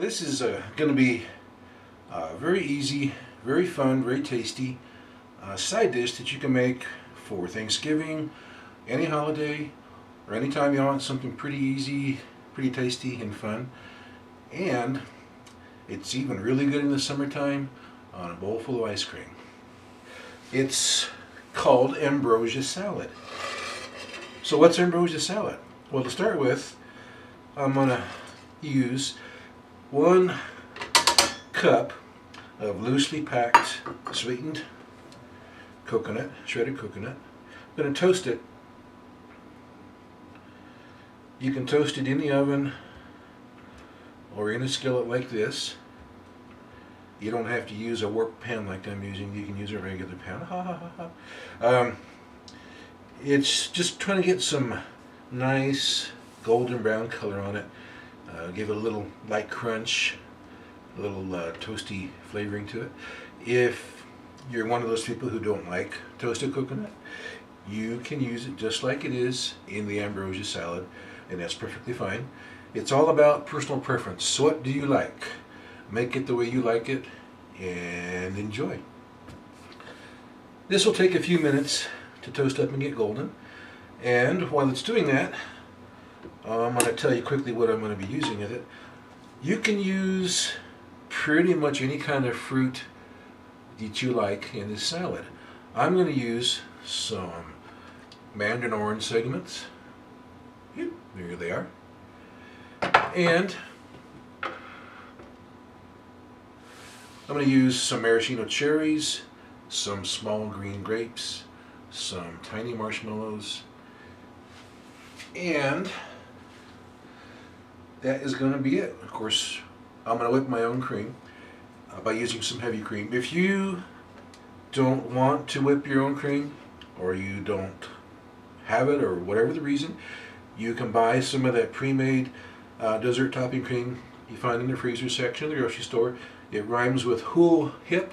This is going to be very easy, very fun, very tasty side dish that you can make for Thanksgiving, any holiday, or anytime you want something pretty easy, pretty tasty and fun. And it's even really good in the summertime on a bowl full of ice cream. It's called Ambrosia Salad. So what's Ambrosia Salad? Well, to start with, I'm going to use 1 cup of loosely packed sweetened coconut, shredded coconut. I'm going to toast it. You can toast it in the oven or in a skillet like this. You don't have to use a work pan like I'm using. You can use a regular pan. It's just trying to get some nice golden brown color on it. Give it a little light crunch, a little toasty flavoring to it. If you're one of those people who don't like toasted coconut, you can use it just like it is in the Ambrosia salad, and that's perfectly fine. It's all about personal preference. So what do you like? Make it the way you like it and enjoy. This will take a few minutes to toast up and get golden. And while it's doing that, I'm going to tell you quickly what I'm going to be using with it. You can use pretty much any kind of fruit that you like in this salad. I'm going to use some mandarin orange segments. Yep, there they are. And I'm going to use some maraschino cherries, some small green grapes, some tiny marshmallows, and that is going to be it. Of course, I'm going to whip my own cream by using some heavy cream. If you don't want to whip your own cream, or you don't have it, or whatever the reason, you can buy some of that pre-made dessert topping cream you find in the freezer section of the grocery store. It rhymes with Hula Hip.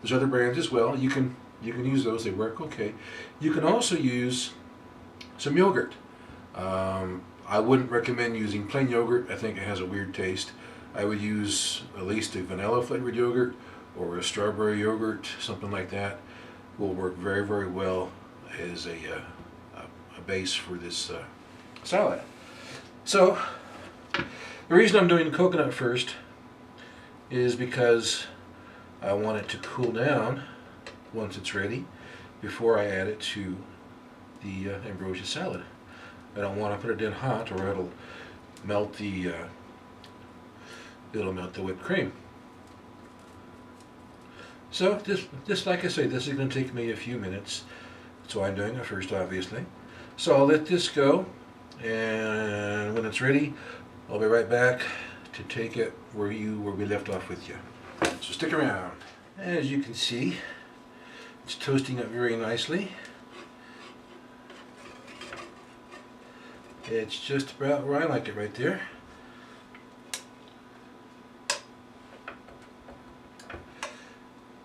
There's other brands as well. You can use those. They work okay. You can also use some yogurt. I wouldn't recommend using plain yogurt. I think it has a weird taste. I would use at least a vanilla flavored yogurt or a strawberry yogurt, something like that. Will work very, very well as a base for this salad. So the reason I'm doing the coconut first is because I want it to cool down once it's ready before I add it to the Ambrosia salad. I don't want to put it in hot, or it'll melt the whipped cream. So this, like I say, this is going to take me a few minutes. So I'm doing it first, obviously. So I'll let this go, and when it's ready, I'll be right back to take it where we left off with you. So stick around. As you can see, it's toasting up very nicely. It's just about where I like it, right there.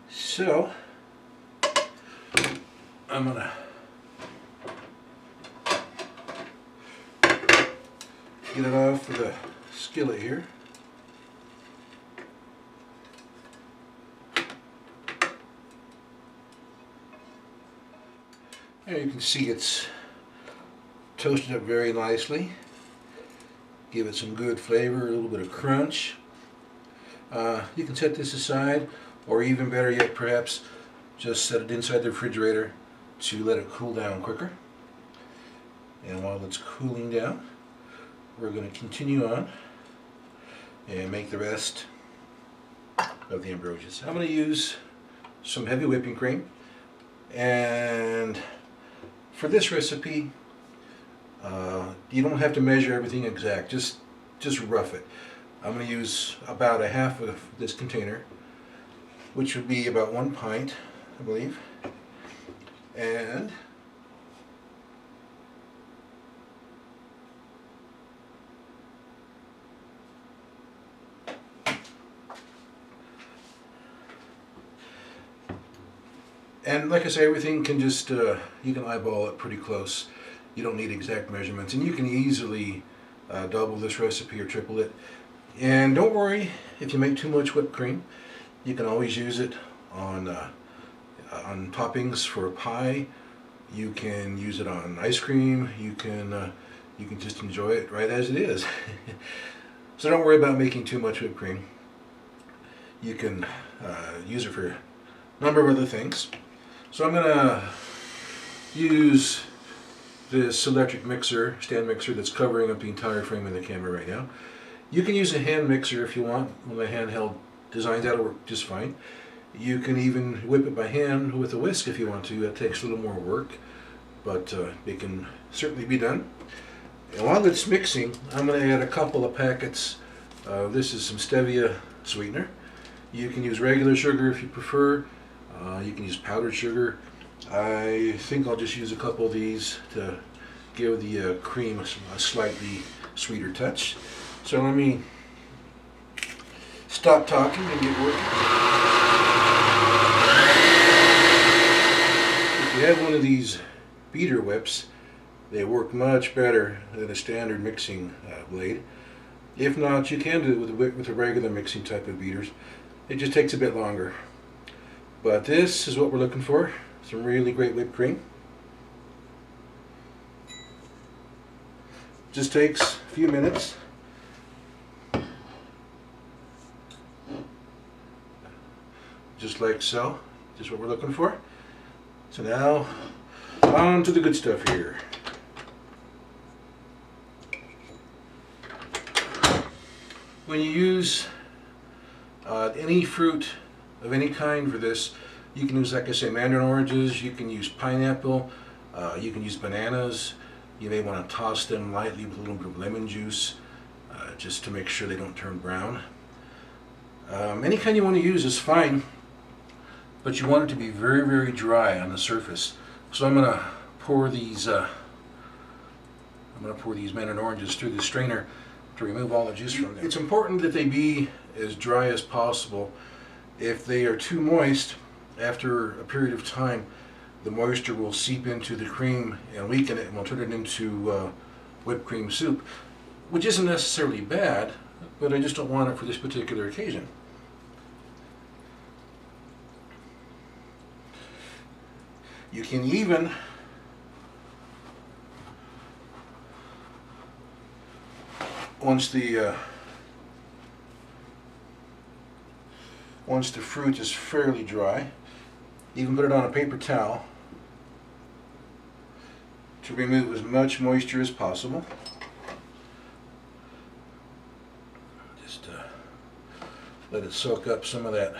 So I'm gonna get it off of the skillet here. There you can see it's toasted up very nicely. Give it some good flavor, a little bit of crunch. You can set this aside, or even better yet, perhaps just set it inside the refrigerator to let it cool down quicker. And while it's cooling down, we're going to continue on and make the rest of the Ambrosia salad. I'm going to use some heavy whipping cream, and for this recipe, you don't have to measure everything exact, just rough it. I'm going to use about a half of this container, which would be about 1 pint, I believe. And like I say, everything can just, you can eyeball it pretty close. You don't need exact measurements, and you can easily double this recipe or triple it. And don't worry if you make too much whipped cream. You can always use it on toppings for a pie. You can use it on ice cream. You can just enjoy it right as it is. So don't worry about making too much whipped cream. You can use it for a number of other things. So I'm gonna use this electric mixer, stand mixer, that's covering up the entire frame of the camera right now. You can use a hand mixer if you want. With a handheld design, that'll work just fine. You can even whip it by hand with a whisk if you want to. That takes a little more work, but it can certainly be done. And while it's mixing, I'm going to add a couple of packets. This is some stevia sweetener. You can use regular sugar if you prefer. You can use powdered sugar. I think I'll just use a couple of these to give the cream a slightly sweeter touch. So let me stop talking and get working. If you have one of these beater whips, they work much better than a standard mixing blade. If not, you can do it with a regular mixing type of beaters. It just takes a bit longer. But this is what we're looking for. Some really great whipped cream. Just takes a few minutes. Just like so. Just what we're looking for. So now, on to the good stuff here. When you use any fruit of any kind for this, you can use, like I say, mandarin oranges, you can use pineapple, you can use bananas. You may want to toss them lightly with a little bit of lemon juice, just to make sure they don't turn brown. Any kind you want to use is fine, but you want it to be very, very dry on the surface. So I'm going to pour these mandarin oranges through the strainer to remove all the juice from them. It's important that they be as dry as possible. If they are too moist, after a period of time, the moisture will seep into the cream and weaken it and will turn it into whipped cream soup, which isn't necessarily bad, but I just don't want it for this particular occasion. You can even once the fruit is fairly dry, you can put it on a paper towel to remove as much moisture as possible. Just let it soak up some of that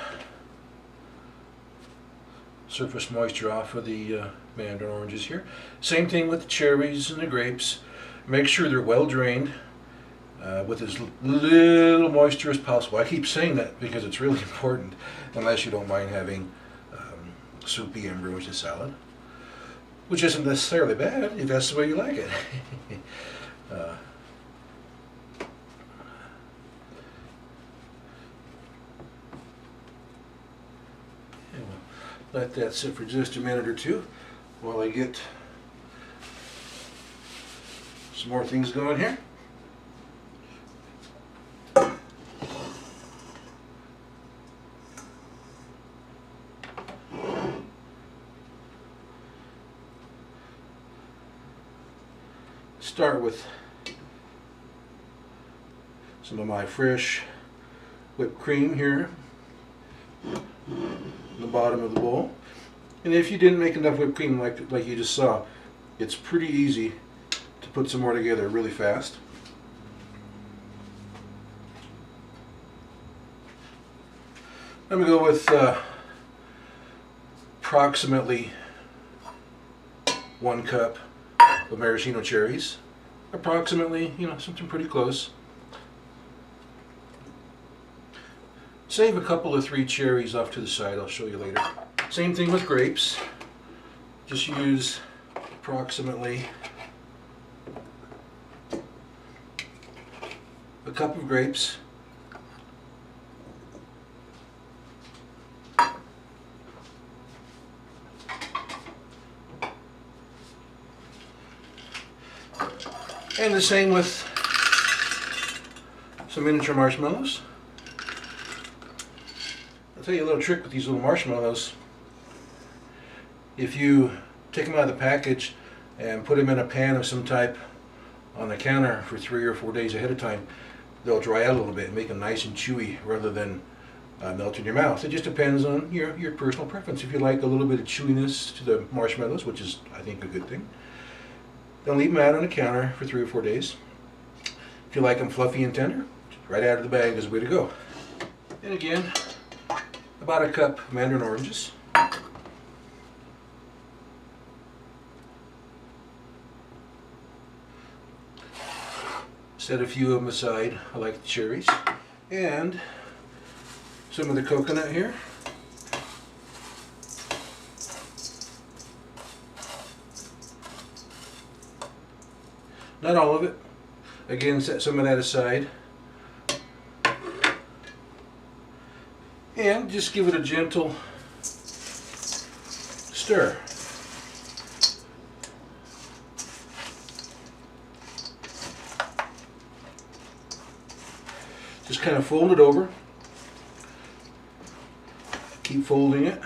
surface moisture off of the mandarin oranges here. Same thing with the cherries and the grapes. Make sure they're well drained with as little moisture as possible. I keep saying that because it's really important, unless you don't mind having soupy ambrosia salad, which isn't necessarily bad if that's the way you like it. Let that sit for just a minute or two while I get some more things going here. Start with some of my fresh whipped cream here in the bottom of the bowl. And if you didn't make enough whipped cream like you just saw, it's pretty easy to put some more together really fast. I'm going to go with approximately 1 cup of maraschino cherries. Approximately, something pretty close. Save a couple of 3 cherries off to the side, I'll show you later. Same thing with grapes. Just use approximately a cup of grapes. And the same with some miniature marshmallows. I'll tell you a little trick with these little marshmallows. If you take them out of the package and put them in a pan of some type on the counter for 3 or 4 days ahead of time, they'll dry out a little bit and make them nice and chewy rather than melt in your mouth. It just depends on your personal preference. If you like a little bit of chewiness to the marshmallows, which is, I think, a good thing, then leave them out on the counter for 3 or 4 days. If you like them fluffy and tender, right out of the bag is the way to go. And again, about a cup of mandarin oranges. Set a few of them aside. I like the cherries. And some of the coconut here. Not all of it. Again, set some of that aside. And just give it a gentle stir. Just kind of fold it over. Keep folding it.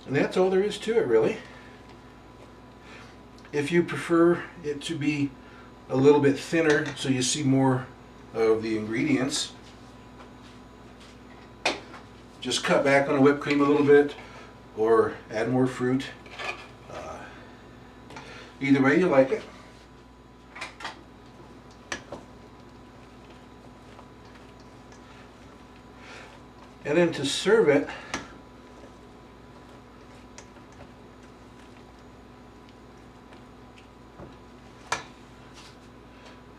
And that's all there is to it, really. If you prefer it to be a little bit thinner so you see more of the ingredients, just cut back on the whipped cream a little bit or add more fruit. Either way you like it. And then to serve it,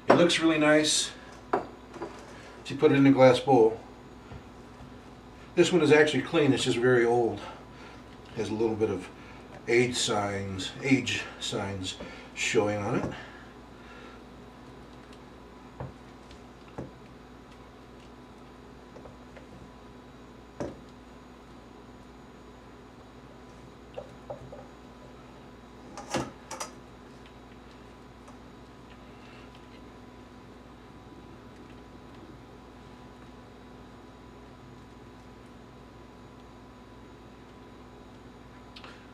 it looks really nice if you put it in a glass bowl. This one is actually clean, it's just very old. It has a little bit of age signs showing on it.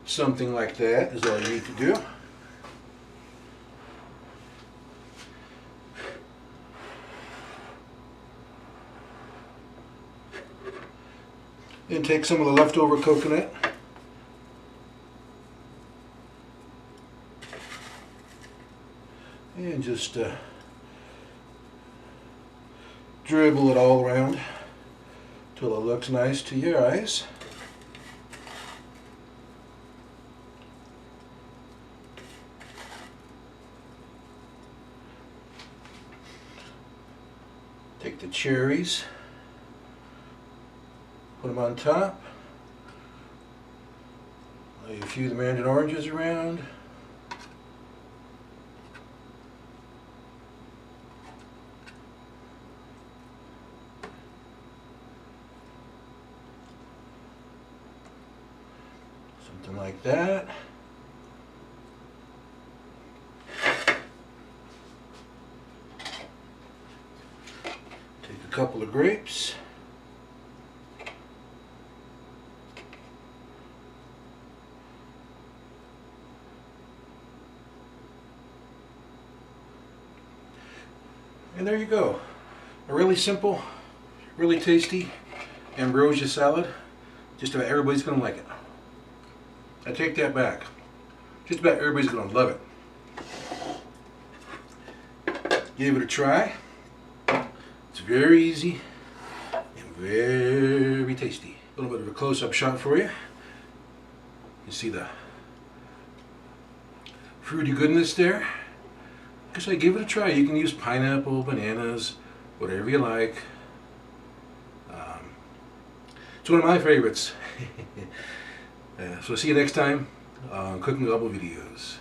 Something like that is all you need to do. Then take some of the leftover coconut and just dribble it all around till it looks nice to your eyes. Take the cherries, put them on top, lay a few of the mandarin oranges around, something like that. A couple of grapes. And there you go. A really simple, really tasty ambrosia salad. Just about everybody's going to like it. I take that back. Just about everybody's going to love it. Give it a try. It's very easy and very tasty. A little bit of a close-up shot for you. You see the fruity goodness there. Like I say, give it a try. You can use pineapple, bananas, whatever you like. It's one of my favorites. So see you next time on CookNGobble videos.